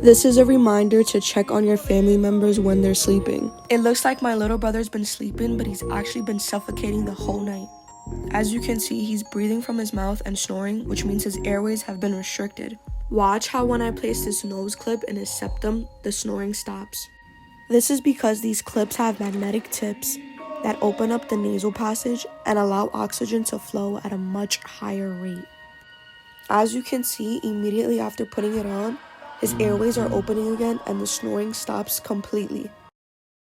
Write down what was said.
This is a reminder to check on your family members when they're sleeping. It looks like my little brother's been sleeping, but he's actually been suffocating the whole night. As you can see, he's breathing from his mouth and snoring, which means his airways have been restricted. Watch how when I place this nose clip in his septum, the snoring stops. This is because these clips have magnetic tips that open up the nasal passage and allow oxygen to flow at a much higher rate. As you can see, immediately after putting it on, his airways are opening again and the snoring stops completely.